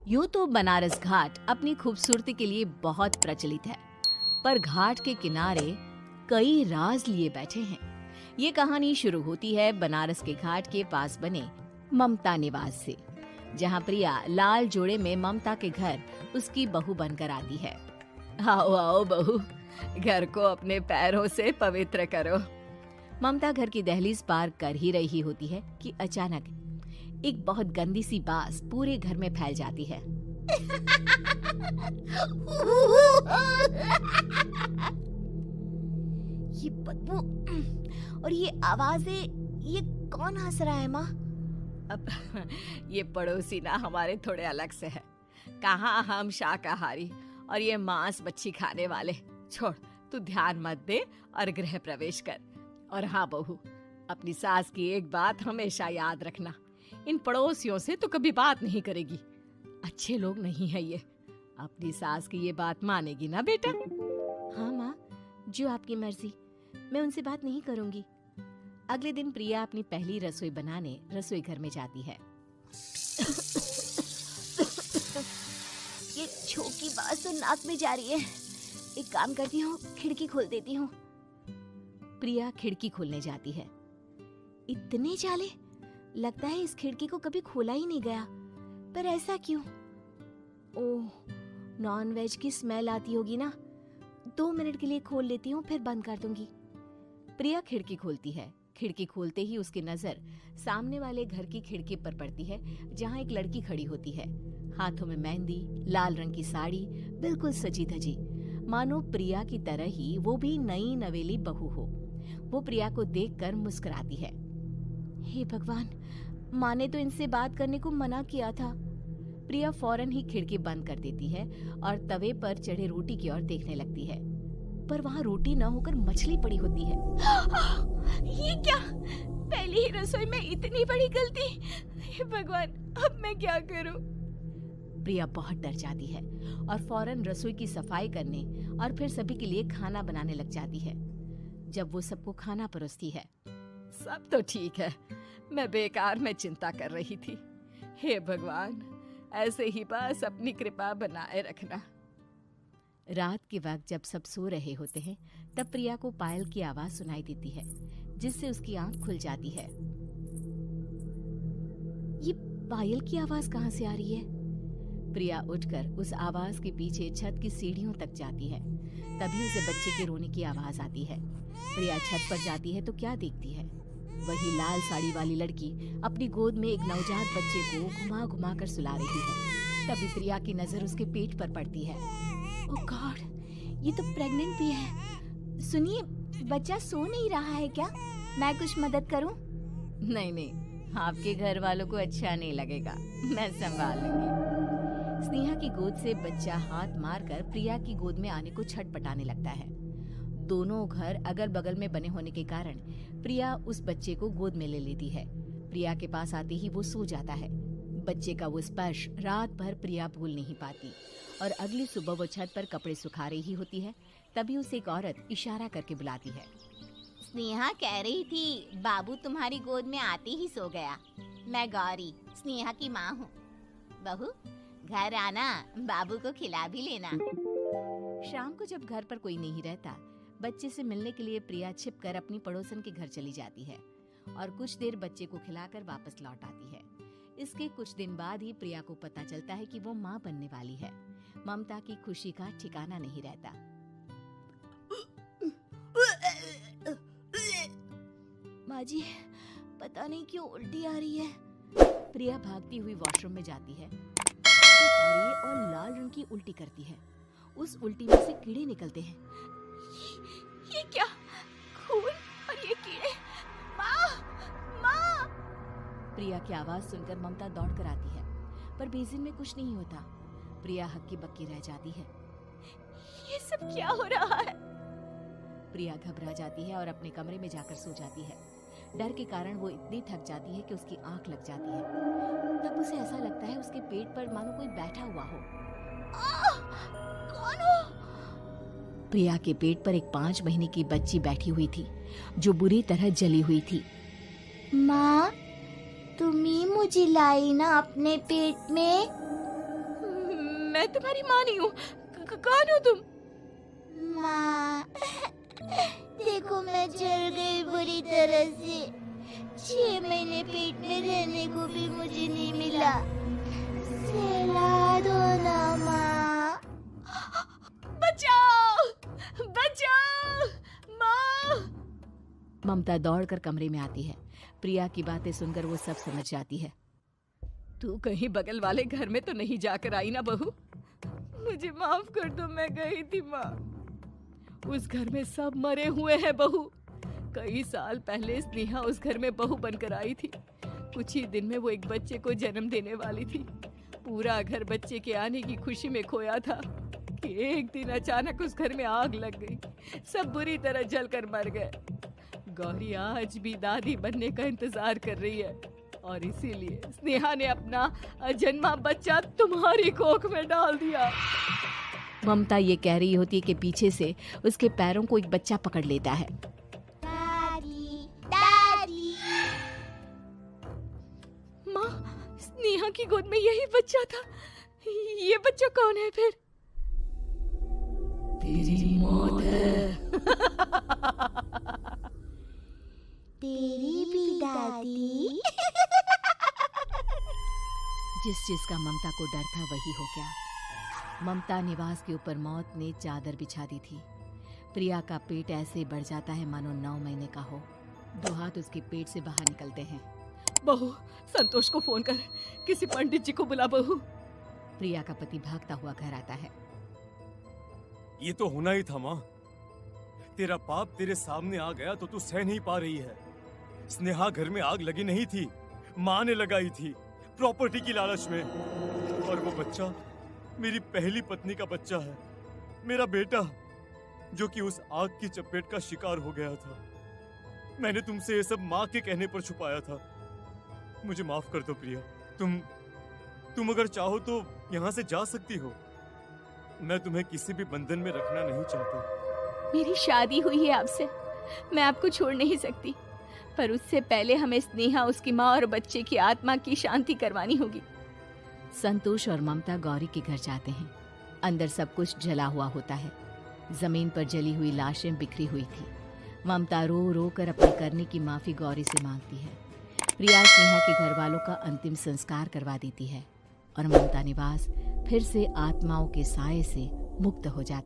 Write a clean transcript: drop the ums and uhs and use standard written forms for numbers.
यूं तो बनारस घाट अपनी खूबसूरती के लिए बहुत प्रचलित है, पर घाट के किनारे कई राज लिए बैठे हैं। ये कहानी शुरू होती है बनारस के घाट के पास बने ममता निवास से, जहाँ प्रिया लाल जोड़े में ममता के घर उसकी बहू बनकर आती है। आओ आओ बहू, घर को अपने पैरों से पवित्र करो। ममता घर की दहलीज पार कर ही रही होती है कि अचानक एक बहुत गंदी सी बास पूरे घर में फैल जाती है। ये बदबू और ये आवाजें, ये कौन हंस रहा है माँ? अब ये पड़ोसी ना हमारे थोड़े अलग से है। कहाँ हम शाकाहारी और ये मांस मच्छी खाने वाले। छोड़, तू ध्यान मत दे और गृह प्रवेश कर। और हाँ बहू, अपनी सास की एक बात हमेशा याद रखना, इन पड़ोसियों से तो कभी बात नहीं करेगी। अच्छे लोग नहीं है ये। अपनी सास की ये बात मानेगी ना बेटा? हाँ माँ, जो आपकी मर्जी, मैं उनसे बात नहीं करूंगी। अगले दिन प्रिया अपनी पहली रसोई बनाने रसोई घर में जाती है। ये छोकी बात तो नाक में जा रही है। एक काम करती हूँ, खिड़की खोल देती हूँ। प्रिया खिड़की खोलने जाती है। इतने जाले, लगता है इस खिड़की को कभी खोला ही नहीं गया। पर ऐसा क्यों? ओह, नॉन वेज की स्मेल आती होगी ना। 2 मिनट के लिए खोल लेती हूँ, फिर बंद कर दूंगी। प्रिया खिड़की खोलती है। खिड़की खोलते ही उसकी नजर सामने वाले घर की खिड़की पर पड़ती है, जहाँ एक लड़की खड़ी होती है। हाथों में मेहंदी, लाल रंग की साड़ी, बिल्कुल सजी धजी, मानो प्रिया की तरह ही वो भी नई नवेली बहू हो। वो प्रिया को देखकर मुस्कुराती है। हे भगवान, माँ ने तो इनसे बात करने को मना किया था। प्रिया फौरन ही खिड़की बंद कर देती है और तवे पर चढ़े रोटी की ओर देखने लगती है, पर वहाँ रोटी न होकर मछली पड़ी होती है। ये क्या? पहली ही रसोई में इतनी बड़ी गलती! हे भगवान, अब मैं क्या करूं? प्रिया बहुत डर जाती है और फौरन रसोई की सफाई करने और फिर सभी के लिए खाना बनाने लग जाती है। जब वो सबको खाना परोसती है, सब तो ठीक है, मैं बेकार में चिंता कर रही थी। हे भगवान, ऐसे ही बस अपनी कृपा बनाए रखना। रात के वक्त जब सब सो रहे होते हैं, तब प्रिया को पायल की आवाज सुनाई देती है, जिससे उसकी आंख खुल जाती है। ये पायल की आवाज कहाँ से आ रही है? प्रिया उठकर उस आवाज के पीछे छत की सीढ़ियों तक जाती है। तभी उसे बच्चे के रोने की आवाज आती है। प्रिया छत पर जाती है तो क्या देखती है? वही लाल साड़ी वाली लड़की अपनी गोद में एक नवजात बच्चे को घुमा घुमा कर सुला रही है। तभी प्रिया की नजर उसके पेट पर पड़ती है। ओह गॉड, ये तो प्रेग्नेंट भी है। सुनिए, बच्चा सो नहीं रहा है क्या? मैं कुछ मदद करूं? नहीं नहीं, आपके घर वालों को अच्छा नहीं लगेगा, मैं संभाल लूंगी। स्नेहा की गोद से बच्चा हाथ मारकर प्रिया की गोद में आने को छटपटाने लगता है। दोनों घर अगल बगल में बने होने के कारण प्रिया उस बच्चे को गोद में ले लेती है। प्रिया के पास आते ही वो सो जाता है। बच्चे का वो स्पर्श रात भर प्रिया भूल नहीं पाती और अगली सुबह वो छत पर कपड़े सुखा रही होती है। तभी उसे एक औरत इशारा करके बुलाती है। स्नेहा कह रही थी बाबू तुम्हारी गोद में आते ही सो गया। मैं गौरी, स्नेहा की माँ हूँ। बहू, घर आना, बाबू को खिला भी लेना। शाम को जब घर पर कोई नहीं रहता, बच्चे से मिलने के लिए प्रिया छिपकर अपनी पड़ोसन के घर चली जाती है और कुछ देर बच्चे को खिलाकर वापस लौट आती है। इसके कुछ दिन बाद ही प्रिया को पता चलता है कि वो माँ बनने वाली है। ममता की खुशी का ठिकाना नहीं रहता। माँ जी, पता नहीं क्यों उल्टी आ रही है। प्रिया भागती हुई वॉशरूम में जाती है। हरी और लाल रंग की उल्टी करती है। उस उल्टी में से कीड़े निकलते हैं। ये क्या? खून और ये कीड़े! माँ! माँ! प्रिया की आवाज सुनकर ममता दौड़कर आती है, पर बेसिन में कुछ नहीं होता। प्रिया हक्की बक्की रह जाती है। ये सब क्या हो रहा है? प्रिया घबरा जाती है और अपने कमरे में जाकर सो जाती है। डर के कारण वो इतनी थक जाती है कि उसकी आंख लग जाती है। तब उसे ऐसा लगता है उसके पेट पर मानो कोई बैठा हुआ हो। कौन हो? प्रिया के पेट पर एक 5 महीने की बच्ची बैठी हुई थी, जो बुरी तरह जली हुई थी। माँ, तुम ही मुझे लाई ना अपने पेट में? मैं तुम्हारी माँ नहीं हूँ। कौन हो तुम? माँ, देखो मैं जल गई बुरी तरह से। 6 महीने पेट में रहने को भी मुझे नहीं मिला। सहला दो ना माँ। बचाओ, बचाओ, माँ। ममता दौड़कर कमरे में आती है। प्रिया की बातें सुनकर वो सब समझ जाती है। तू कहीं बगल वाले घर में तो नहीं जाकर आई ना बहू? मुझे माफ कर दो, मैं गई थी माँ। उस घर में सब मरे हुए हैं बहू। कई साल पहले स्नेहा उस घर में बहू बनकर आई थी। कुछ ही दिन में वो एक बच्चे को जन्म देने वाली थी। पूरा घर बच्चे के आने की खुशी में खोया था कि एक दिन अचानक उस घर में आग लग गई। सब बुरी तरह जलकर मर गए। गौरी आज भी दादी बनने का इंतजार कर रही है और इसीलिए स्नेहा ने अपना अजन्मा बच्चा तुम्हारी कोख में डाल दिया। ममता ये कह रही होती है कि पीछे से उसके पैरों को एक बच्चा पकड़ लेता है। दादी, दादी। माँ, स्नेहा की गोद में यही बच्चा था। ये बच्चा कौन है फिर? तेरी मौत है। तेरी भी दादी। जिस चीज का ममता को डर था वही हो गया। ममता निवास के ऊपर मौत ने चादर बिछा दी थी। प्रिया का पेट ऐसे बढ़ जाता है मानो 9 महीने का हो। 2 हाथ उसके पेट से बाहर निकलते हैं। बहू, संतोष को फोन कर, किसी पंडित जी को बुला बहू। प्रिया का पति भागता हुआ घर आता है। ये तो होना ही था माँ। तेरा पाप तेरे सामने आ गया तो तू सह नहीं पा रही है। स्नेहा घर में आग लगी नहीं थी, माँ ने लगाई थी, प्रॉपर्टी की लालच में। और वो बच्चा मेरी पहली पत्नी का बच्चा है, मेरा बेटा, जो कि उस आग की चपेट का शिकार हो गया था। मैंने तुमसे ये सब माँ के कहने पर छुपाया था। मुझे माफ कर दो प्रिया। तुम अगर चाहो तो यहाँ से जा सकती हो। मैं तुम्हें किसी भी बंधन में रखना नहीं चाहता। मेरी शादी हुई है आपसे, मैं आपको छोड़ नहीं सकती, पर उससे पहले हमें स्नेहा, उसकी माँ और बच्चे की आत्मा की शांति करवानी होगी। संतोष और ममता गौरी के घर जाते हैं। अंदर सब कुछ जला हुआ होता है। जमीन पर जली हुई लाशें बिखरी हुई थी। ममता रो रो कर अपने करने की माफी गौरी से मांगती है। प्रिया स्नेहा के घर वालों का अंतिम संस्कार करवा देती है और ममता निवास फिर से आत्माओं के साए से मुक्त हो जाती है।